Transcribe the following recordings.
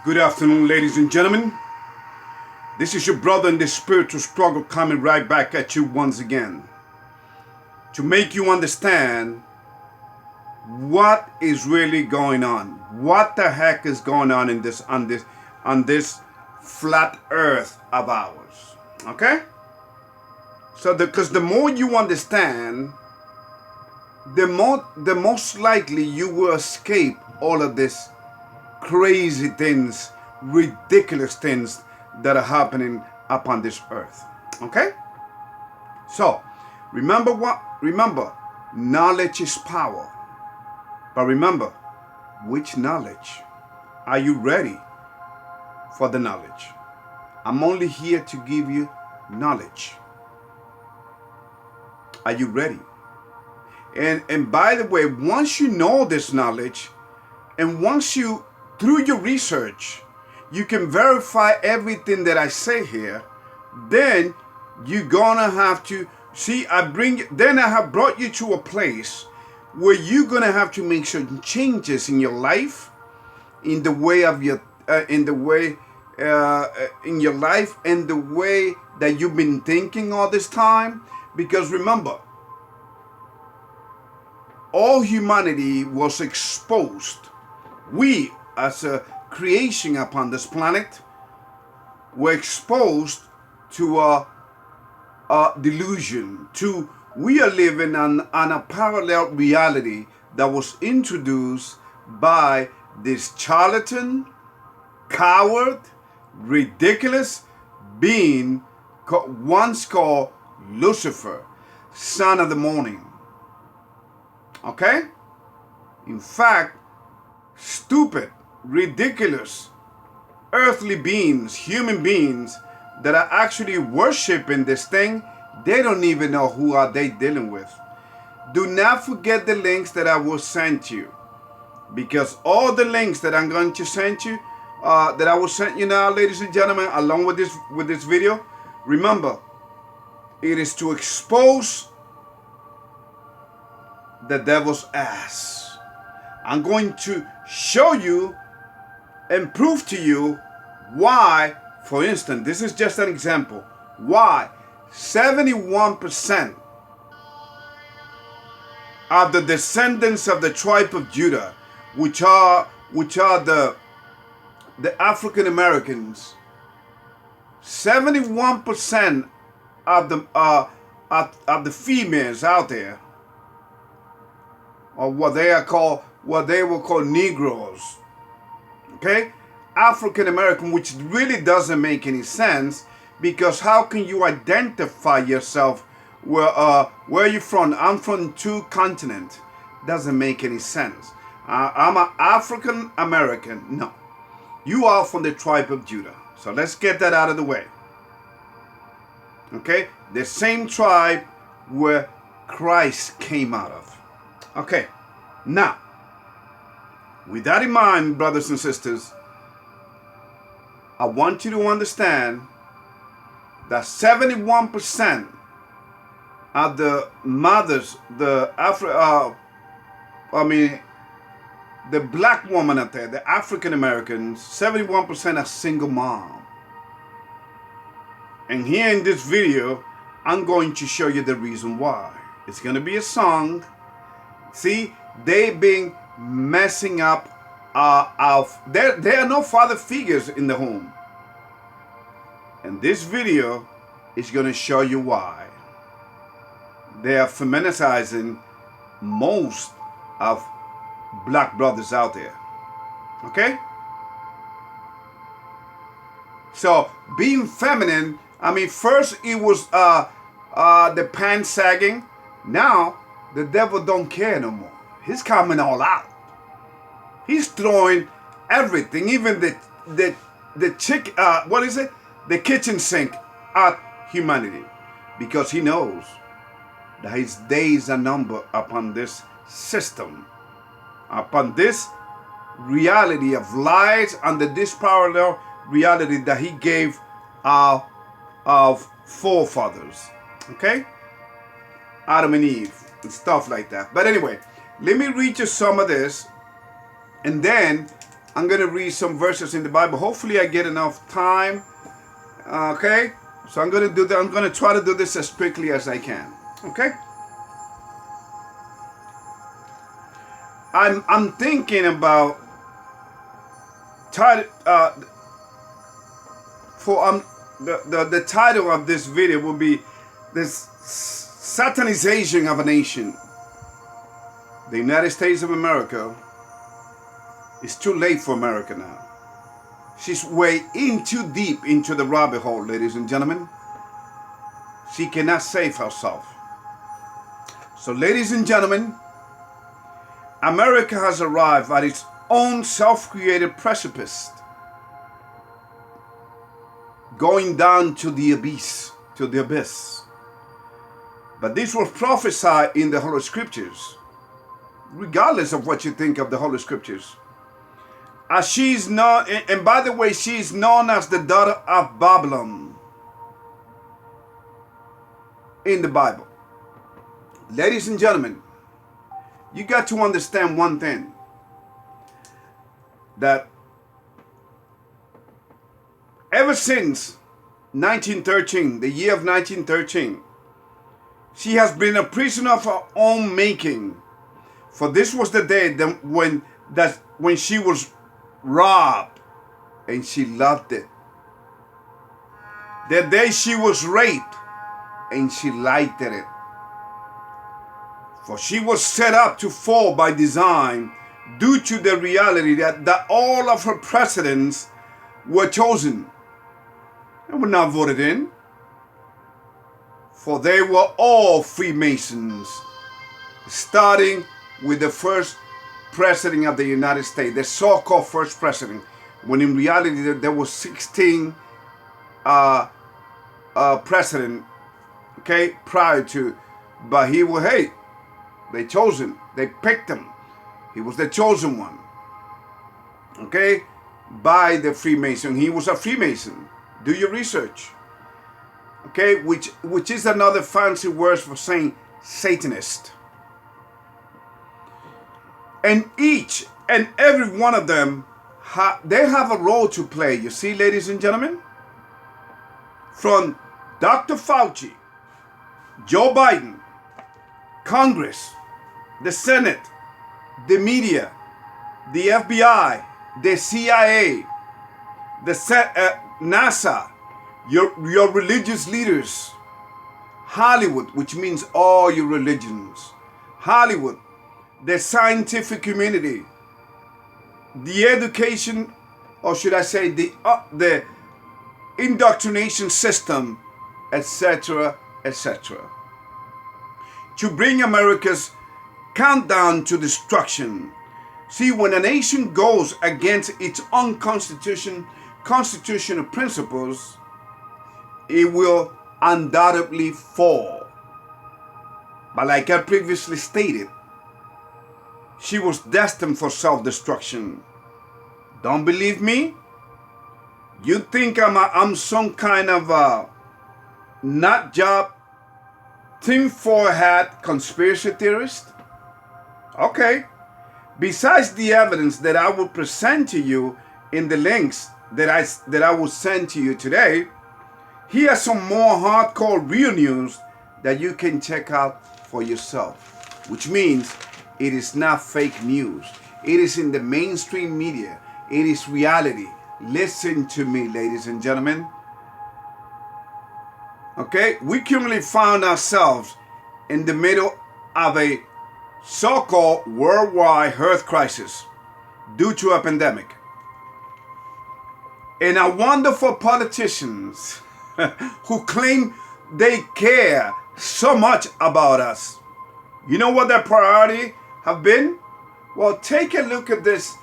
Good afternoon, ladies and gentlemen. This is your brother in the spiritual struggle coming right back at you once again to make you understand what is really going on. What the heck is going on in this on this flat earth of ours? Okay? So because the more you understand, the most likely you will escape all of this crazy things, ridiculous things that are happening upon this earth. Okay? So, remember, knowledge is power. But remember, which knowledge? Are you ready for the knowledge? I'm only here to give you knowledge. Are you ready? And by the way, once you know this knowledge, and once you, through your research, you can verify everything that I say here, then you're gonna have to see. I have brought you to a place where you're gonna have to make certain changes in your life, in the way of your, in your life, and the way that you've been thinking all this time. Because remember, all humanity was exposed. We, as a creation upon this planet, were exposed to a delusion. We are living on a parallel reality that was introduced by this charlatan, coward, ridiculous being once called Lucifer, son of the morning. Okay? In fact, stupid, ridiculous, earthly beings, human beings that are actually worshiping this thing, they don't even know who are they dealing with. Do not forget the links that I will send you, because all the links that I'm going to send you, that I will send you now, ladies and gentlemen, along with this video, remember, it is to expose the devil's ass. I'm going to show you and prove to you why, for instance, this is just an example, why 71% of the descendants of the tribe of Judah, which are the African Americans, 71% of the females out there, or what they will call Negroes. Okay? African American, which really doesn't make any sense, because how can you identify yourself? Where are you from? I'm from 2 continents. Doesn't make any sense. I'm an African American. No. You are from the tribe of Judah. So let's get that out of the way. Okay? The same tribe where Christ came out of. Okay, now, with that in mind, brothers and sisters, I want you to understand that 71% of the mothers, the black woman out there, the African Americans, 71% are single mom. And here in this video, I'm going to show you the reason why. It's going to be a song. See, they've been messing up there are no father figures in the home. And this video is going to show you why. They are feminicizing most of black brothers out there. Okay? So, being feminine, first it was the pants sagging. Now, the devil don't care no more. He's coming all out. He's throwing everything, even the kitchen sink at humanity, because he knows that his days are numbered upon this system, upon this reality of lies, under this parallel reality that he gave our forefathers. Okay? Adam and Eve and stuff like that. But anyway, let me read you some of this, and then I'm going to read some verses in the Bible. Hopefully I get enough time. Okay? So I'm going to do that. I'm going to try to do this as quickly as I can. Okay? I'm thinking about the title of this video will be this Satanization of a nation. The United States of America. It's too late for America now. She's way in too deep into the rabbit hole, ladies and gentlemen. She cannot save herself. So, ladies and gentlemen, America has arrived at its own self-created precipice, going down to the abyss, But this was prophesied in the Holy Scriptures, regardless of what you think of the Holy Scriptures. As she's known, and by the way, she's known as the daughter of Babylon in the Bible. Ladies and gentlemen, you got to understand one thing, that ever since 1913, the year of 1913, she has been a prisoner of her own making. For this was the day when she was robbed, and she loved it. The day she was raped, and she liked it. For she was set up to fall by design due to the reality that all of her presidents were chosen and were not voted in. For they were all Freemasons, starting with the first president of the United States, the so-called first president, when in reality there were 16 presidents, okay, prior to, but he was, hey, they chose him, they picked him. He was the chosen one, okay, by the Freemason. He was a Freemason. Do your research, okay, which is another fancy word for saying Satanist. And each and every one of them, they have a role to play. You see, ladies and gentlemen, from Dr. Fauci, Joe Biden, Congress, the Senate, the media, the FBI, the CIA, the NASA, your religious leaders, Hollywood, which means all your religions, Hollywood, the scientific community, the education, or should I say the indoctrination system, etc., etc., to bring America's countdown to destruction. See, when a nation goes against its own constitutional principles, it will undoubtedly fall. But like I previously stated, she was destined for self-destruction. Don't believe me? You think I'm some kind of a nut job, tinfoil hat conspiracy theorist? Okay. Besides the evidence that I will present to you in the links that I will send to you today, here's some more hardcore real news that you can check out for yourself, which means it is not fake news. It is in the mainstream media. It is reality. Listen to me, ladies and gentlemen. Okay, we currently found ourselves in the middle of a so-called worldwide health crisis due to a pandemic. And our wonderful politicians who claim they care so much about us, you know what their priority have been? Well, take a look at this.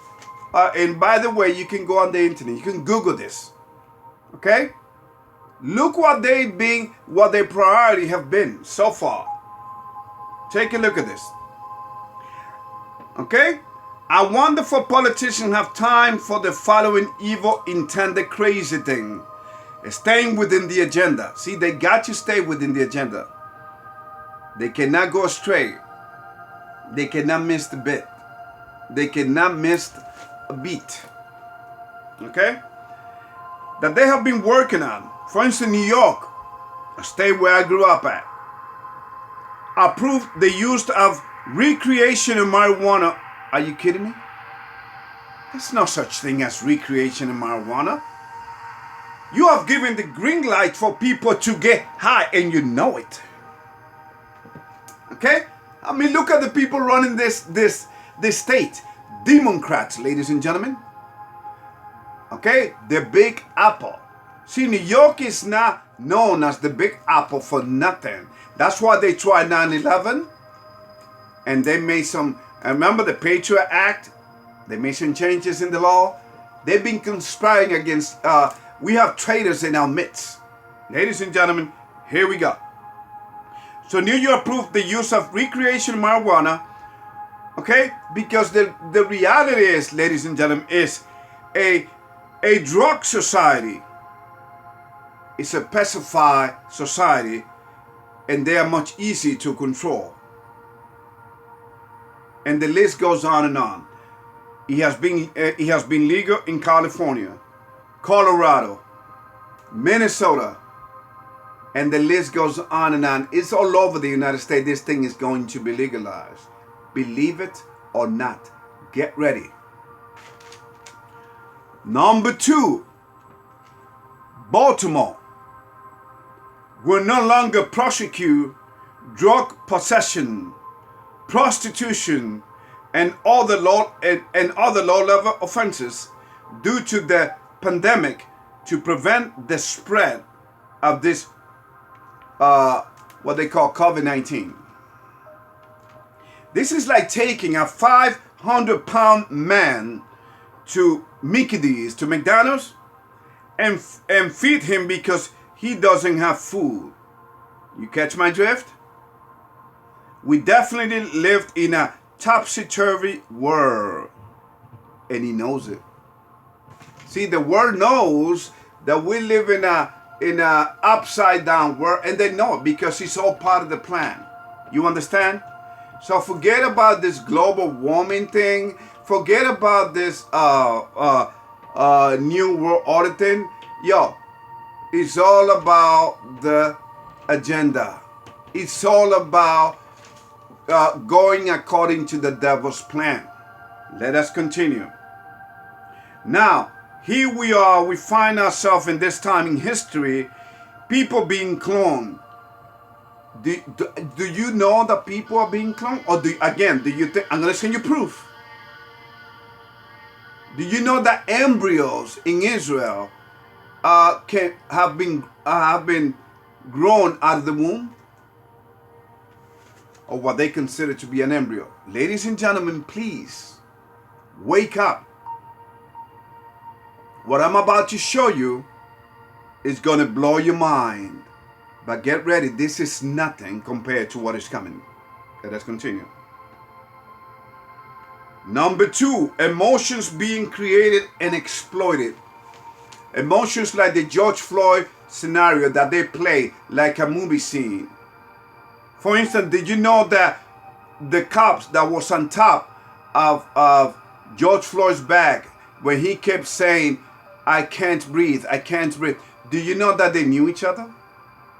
And by the way, you can go on the internet. You can Google this. Okay? Look what their priority have been so far. Take a look at this. Okay? Our wonderful politicians have time for the following evil, intended, crazy thing. Staying within the agenda. See, they got to stay within the agenda. They cannot go astray. They cannot miss the bit. They cannot miss a beat. okay, that they have been working on. For instance, New York, a state where I grew up at, approved the use of recreational marijuana. Are you kidding me? There's no such thing as recreational marijuana. You have given the green light for people to get high, and you know it. Okay? I mean, look at the people running this state. Democrats, ladies and gentlemen. Okay? The Big Apple. See, New York is not known as the Big Apple for nothing. That's why they tried 9/11. And they made some, remember the Patriot Act? They made some changes in the law. They've been conspiring against, we have traitors in our midst. Ladies and gentlemen, here we go. So New York approved the use of recreational marijuana, okay? Because the reality is, ladies and gentlemen, is a drug society. It's a pacified society, and they are much easier to control. And the list goes on and on. It has been legal in California, Colorado, Minnesota, and the list goes on and on. It's all over the United States. This thing is going to be legalized. Believe it or not. Get ready. Number 2, Baltimore will no longer prosecute drug possession, prostitution, and other low-level offenses due to the pandemic to prevent the spread of this what they call COVID-19. This is like taking a 500-pound man to Mickey D's, to McDonald's, and feed him because he doesn't have food. You catch my drift? We definitely lived in a topsy-turvy world, and he knows it. See, the world knows that we live in a upside down world, and they know it because it's all part of the plan. You understand? So forget about this global warming thing. Forget about this new world order thing. Yo, it's all about the agenda. It's all about going according to the devil's plan. Let us continue. Now, here we are, we find ourselves in this time in history, people being cloned. Do you know that people are being cloned? Or do you think, I'm going to send you proof. Do you know that embryos in Israel have been grown out of the womb? Or what they consider to be an embryo? Ladies and gentlemen, please, wake up. What I'm about to show you is going to blow your mind. But get ready, this is nothing compared to what is coming. Let us continue. Number 2, emotions being created and exploited. Emotions like the George Floyd scenario that they play like a movie scene. For instance, did you know that the cops that was on top of George Floyd's back when he kept saying, I can't breathe, I can't breathe. Do you know that they knew each other?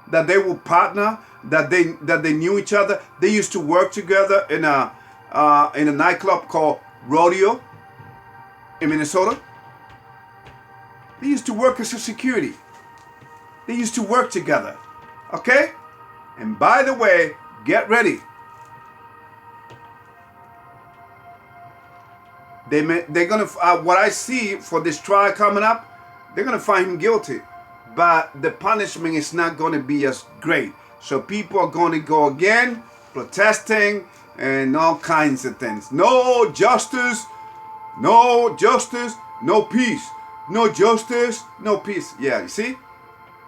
That they were partner? That they knew each other? They used to work together in a nightclub called Rodeo in Minnesota. They used to work as a security. They used to work together. Okay? And by the way, get ready. They're gonna what I see for this trial coming up, they're gonna find him guilty, but the punishment is not gonna be as great. So people are gonna go again, protesting and all kinds of things. No justice, no justice, no peace. No justice, no peace. Yeah, you see.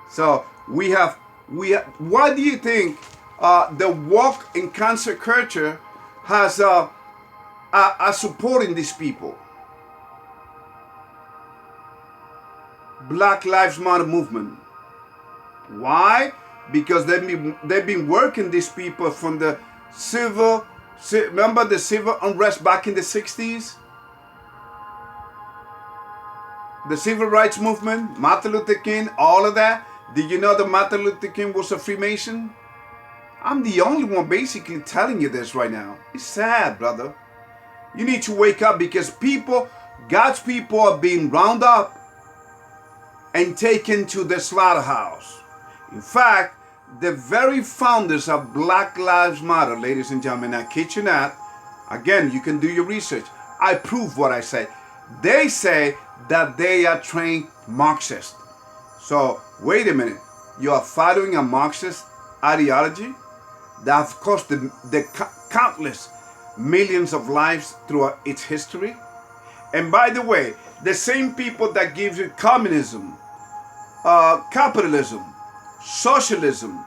So we have. Why do you think the walk in cancer culture has are supporting these people? Black Lives Matter movement. Why? Because they've been working these people from the civil. Remember the civil unrest back in the 60s? the civil rights movement, Martin Luther King, all of that. Did you know that Martin Luther King was a Freemason? I'm the only one basically telling you this right now. It's sad, brother. You need to wake up because people, God's people are being rounded up and taken to the slaughterhouse. In fact, the very founders of Black Lives Matter, ladies and gentlemen, I kid you not, again, you can do your research. I prove what I say. They say that they are trained Marxists. So, wait a minute. You are following a Marxist ideology that has cost the countless millions of lives throughout its history? And by the way, the same people that give you communism, capitalism, socialism,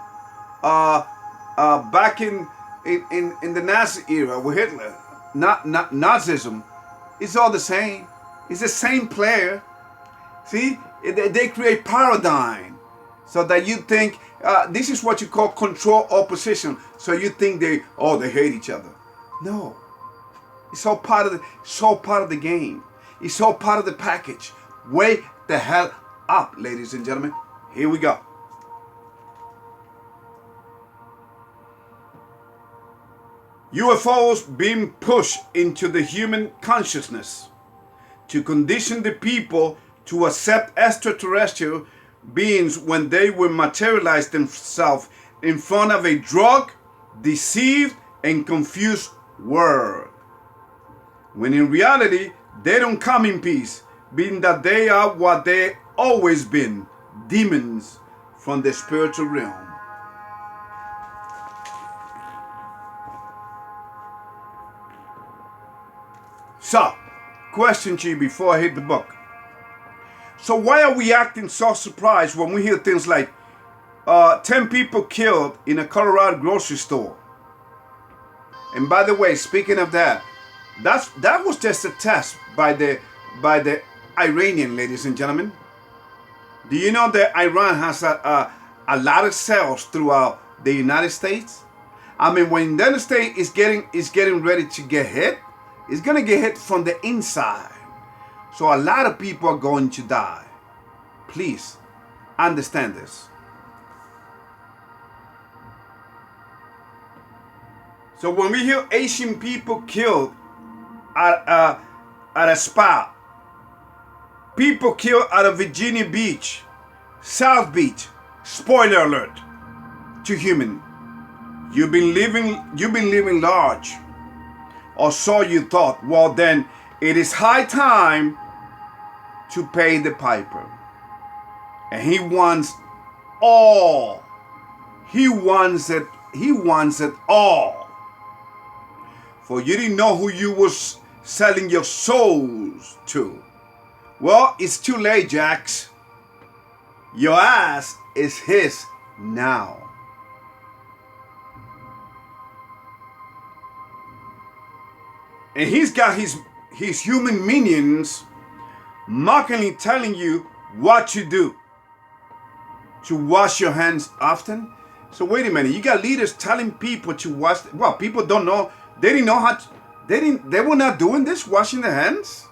back in the Nazi era with Hitler, not Nazism, it's all the same. It's the same player. See, they create paradigm so that you think this is what you call control opposition. So you think they hate each other. No, it's all part of the game. It's all part of the package. Wake the hell up, ladies and gentlemen. Here we go. UFOs being pushed into the human consciousness to condition the people to accept extraterrestrial beings when they will materialize themselves in front of a drug, deceived, and confused world. When in reality, they don't come in peace, being that they are what they always been, demons from the spiritual realm. So, question to you before I hit the book. So why are we acting so surprised when we hear things like 10 people killed in a Colorado grocery store? And by the way, speaking of that, that was just a test by the Iranian, ladies and gentlemen. Do you know that Iran has a lot of cells throughout the United States? I mean, when the United States is getting ready to get hit, it's gonna get hit from the inside. So a lot of people are going to die. Please understand this. So when we hear Asian people killed at a spa, people killed at a Virginia Beach, South Beach, spoiler alert to human. You've been living large, or so you thought. Well then, it is high time to pay the piper. And he wants all. He wants it all. For you didn't know who you was selling your souls to. Well, it's too late, Jax. Your ass is his now. And he's got his human minions mockingly telling you what to do. To wash your hands often. So wait a minute, you got leaders telling people to wash. Well, people don't know. They didn't know how to, they were not doing this, washing their hands.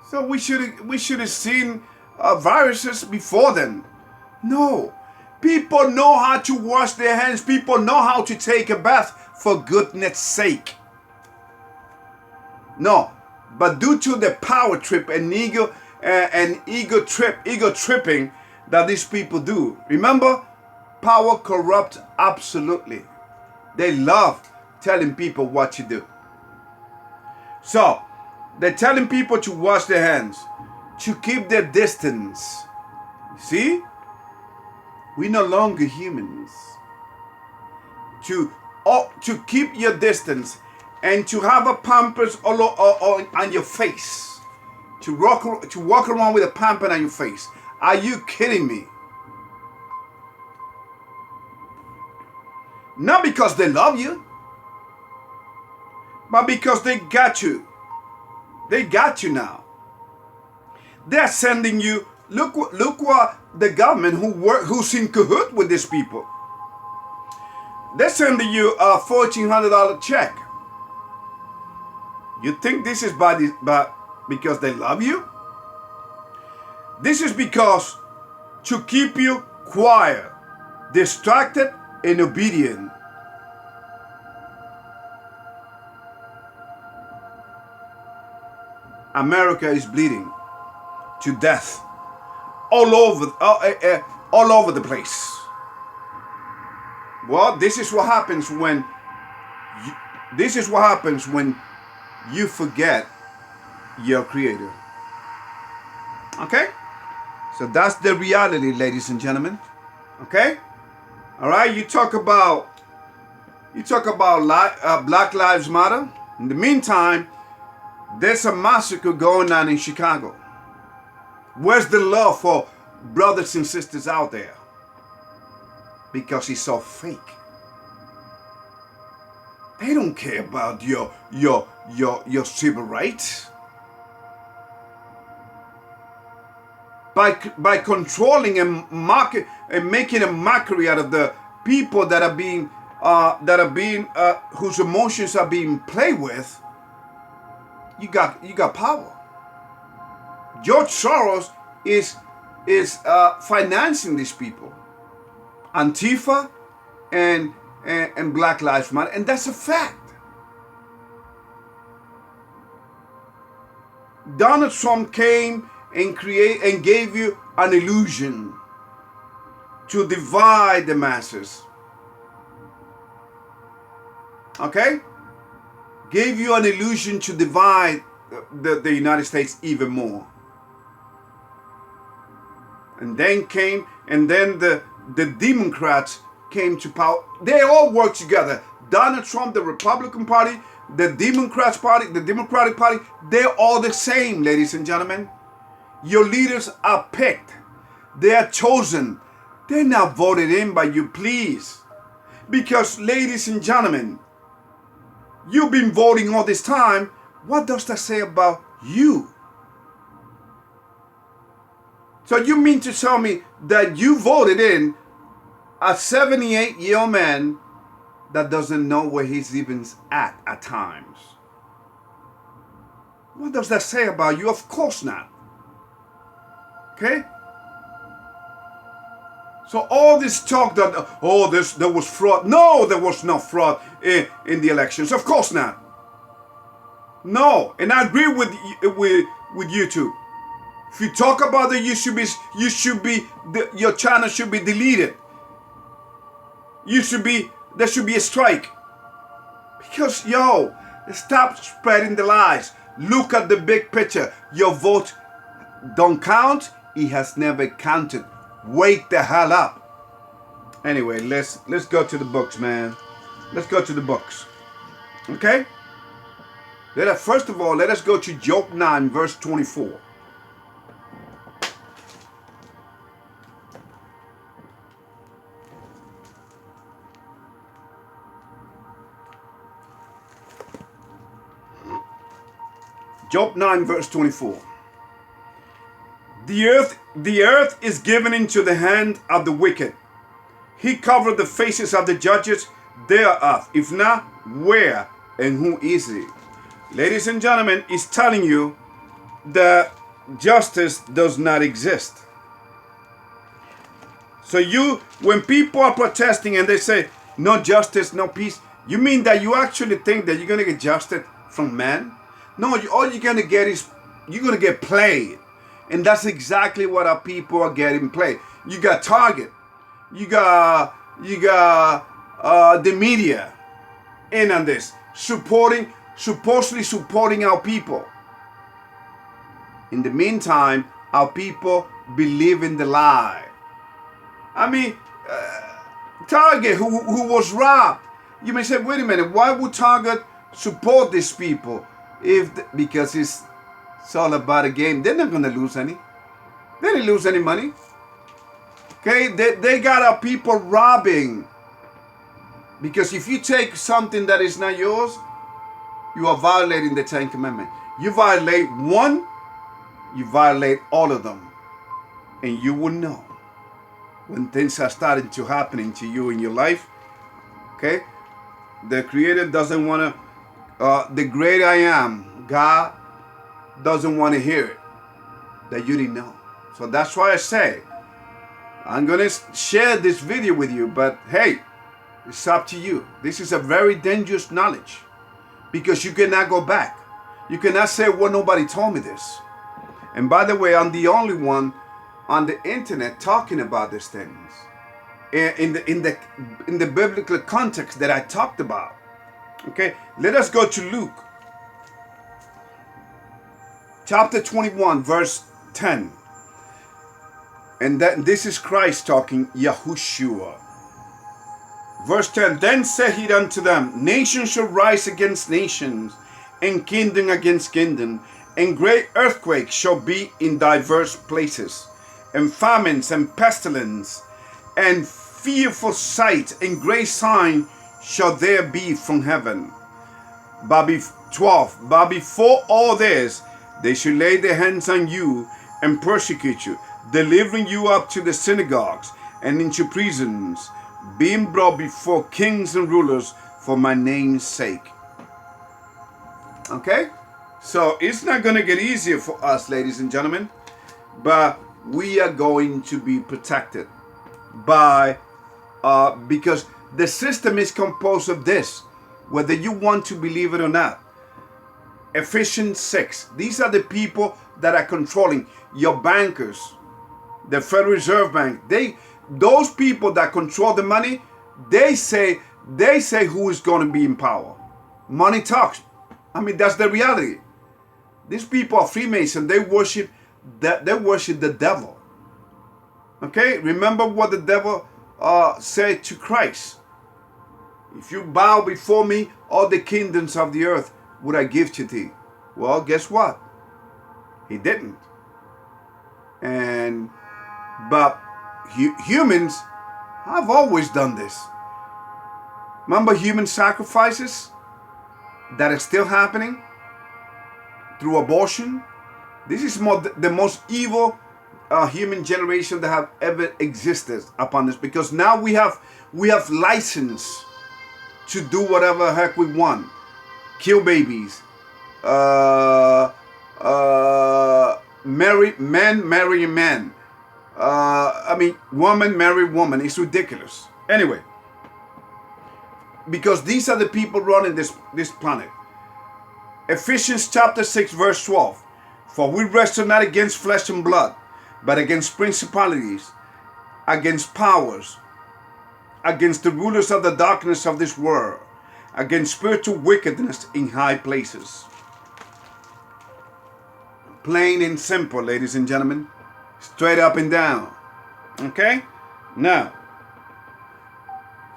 So we should have seen viruses before then. No. People know how to wash their hands. People know how to take a bath, for goodness sake. No, but due to the power trip and ego tripping that these people do. Remember, power corrupts absolutely. They love telling people what to do. So, they're telling people to wash their hands, to keep their distance. See? We're no longer humans. To keep your distance and to have a pampers all on your face. To walk around with a pamper on your face. Are you kidding me? Not because they love you, but because they got you. They got you now. They're sending you. Look what the government who's in cahoot with these people. They're sending you a $1,400 check. You think this is because they love you? This is because to keep you quiet, distracted, and obedient. America is bleeding to death all over the place. Well, this is what happens when you forget your Creator. Okay? So that's the reality, ladies and gentlemen. Okay? All right. You talk about Black Lives Matter. In the meantime, there's a massacre going on in Chicago. Where's the love for brothers and sisters out there? Because it's so fake. They don't care about your civil rights. By controlling and making a mockery out of the people that are being whose emotions are being played with, you got power. George Soros is financing these people, Antifa and Black Lives Matter, and that's a fact. Donald Trump came and gave you an illusion to divide the masses. Okay? Gave you an illusion to divide the United States even more. And then the Democrats came to power. They all work together. Donald Trump, the Republican Party, the Democrats Party, the Democratic Party, they're all the same, ladies and gentlemen. Your leaders are picked. They are chosen. They're not voted in by you, please. Because, ladies and gentlemen, you've been voting all this time. What does that say about you? So you mean to tell me that you voted in a 78-year-old man that doesn't know where he's even at times? What does that say about you? Of course not. Okay? So all this talk that, there was fraud. No, there was no fraud in the elections. Of course not. No, and I agree with you too. If you talk about it, your channel should be deleted. There should be a strike. Because, stop spreading the lies. Look at the big picture. Your vote don't count. It has never counted. Wake the hell up. Anyway, let's go to the books, man. Let's go to the books. Okay? First of all, let us go to Job 9, verse 24. Job 9, verse 24. The earth is given into the hand of the wicked. He covered the faces of the judges thereof. If not, where and who is he? Ladies and gentlemen, it's telling you that justice does not exist. So when people are protesting and they say, no justice, no peace, you mean that you actually think that you're going to get justice from man? No, all you're going to get is, you're going to get played. And that's exactly what our people are getting played. You got Target. You got the media in on this, supposedly supporting our people. In the meantime, our people believe in the lie. I mean, Target, who was robbed. You may say, wait a minute, why would Target support these people? Because it's all about a game. They're not going to lose any. They didn't lose any money. Okay, they got our people robbing. Because if you take something that is not yours, you are violating the Ten Commandments. You violate one, you violate all of them. And you will know when things are starting to happen to you in your life. Okay, the Creator doesn't want to, the great I am, God doesn't want to hear it, that you didn't know. So that's why I say, I'm going to share this video with you, but hey, it's up to you. This is a very dangerous knowledge because you cannot go back. You cannot say, well, nobody told me this. And by the way, I'm the only one on the internet talking about these things in the biblical context that I talked about. Okay, let us go to Luke chapter 21, verse 10. And this is Christ talking, Yahushua. Verse 10, then said he unto them, nations shall rise against nations, and kingdom against kingdom, and great earthquakes shall be in diverse places, and famines and pestilence, and fearful sight and great sign shall there be from heaven. But 12, but before all this, they shall lay their hands on you and persecute you, delivering you up to the synagogues and into prisons, being brought before kings and rulers for my name's sake. Okay? So it's not going to get easier for us, ladies and gentlemen, but we are going to be protected by, because the system is composed of this, whether you want to believe it or not. Ephesians 6, these are the people that are controlling your bankers, the Federal Reserve Bank. Those people that control the money, they say who is going to be in power. Money talks. I mean, that's the reality. These people are Freemasons. They worship the devil. Okay? Remember what the devil said to Christ. If you bow before me, all the kingdoms of the earth would I give to thee. Well, guess what? He didn't. But humans have always done this. Remember human sacrifices that are still happening through abortion? This is the most evil human generation that have ever existed upon this, because now we have license to do whatever the heck we want. Kill babies, marry men, marrying men. I mean, woman marry woman. It's ridiculous. Anyway, because these are the people running this planet. Ephesians chapter 6, verse 12. For we wrestle not against flesh and blood, but against principalities, against powers, against the rulers of the darkness of this world, against spiritual wickedness in high places. Plain and simple, ladies and gentlemen. Straight up and down. Okay? Now,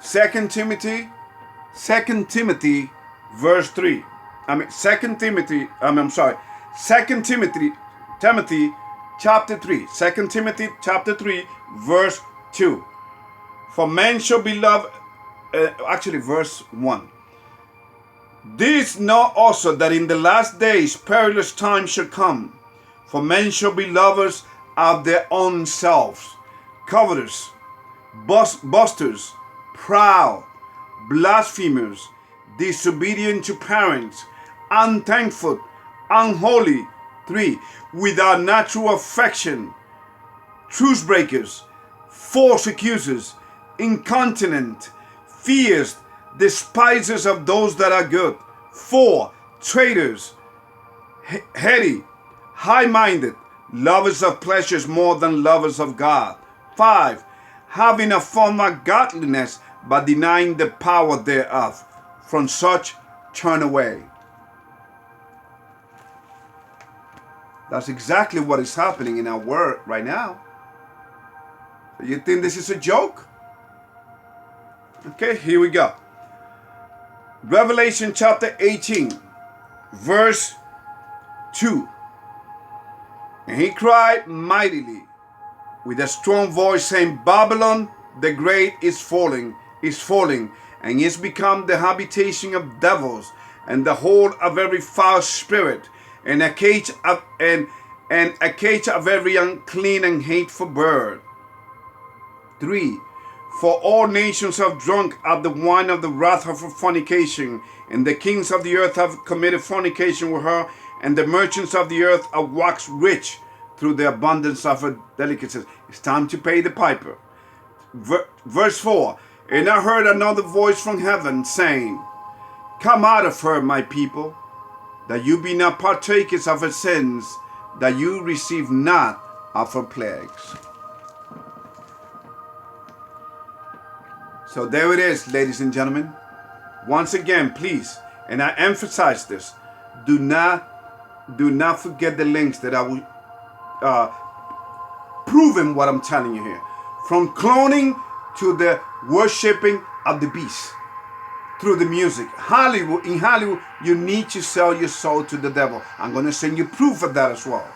2 Timothy verse 3. 2 Timothy chapter 3. 2 Timothy chapter 3 verse 2. For men shall be loved, verse 1. This know also that in the last days perilous times shall come. For men shall be lovers of their own selves, covetous, boasters, proud, blasphemers, disobedient to parents, unthankful, unholy. 3. Without natural affection, truce breakers, false accusers, incontinent, fierce, despisers of those that are good. 4. Traitors, heady, high-minded, lovers of pleasures more than lovers of God. 5. Having a form of godliness, but denying the power thereof. From such turn away. That's exactly what is happening in our world right now. You think this is a joke? Okay, here we go. Revelation chapter 18, verse 2. And he cried mightily with a strong voice, saying, Babylon the great is falling, and is become the habitation of devils, and the hold of every foul spirit, and a cage of every unclean and hateful bird. 3. For all nations have drunk of the wine of the wrath of her fornication, and the kings of the earth have committed fornication with her, and the merchants of the earth are waxed rich through the abundance of her delicacies. It's time to pay the piper. Verse 4, and I heard another voice from heaven saying, Come out of her, my people, that you be not partakers of her sins, that you receive not of her plagues. So there it is, ladies and gentlemen. Once again, please, and I emphasize this, do not forget the links that I will proving what I'm telling you here. From cloning to the worshiping of the beast through the music. In Hollywood, you need to sell your soul to the devil. I'm going to send you proof of that as well.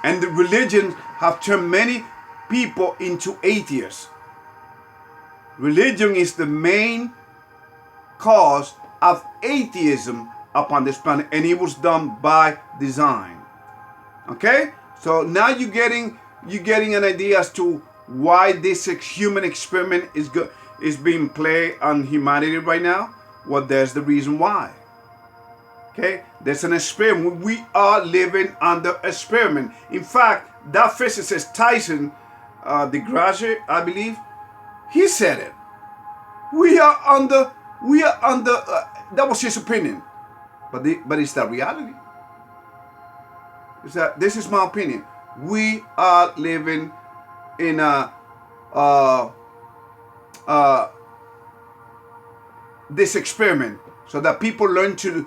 And the religions have turned many people into atheists. Religion is the main cause of atheism upon this planet, and it was done by design. Okay? So now you're getting an idea as to why this human experiment is being played on humanity right now. Well, there's the reason why. Okay? There's an experiment. We are living under experiment. In fact, that physicist Tyson DeGrasse, I believe, he said it. We are under. That was his opinion, but it's the reality. This is my opinion. We are living in this experiment, so that people learn to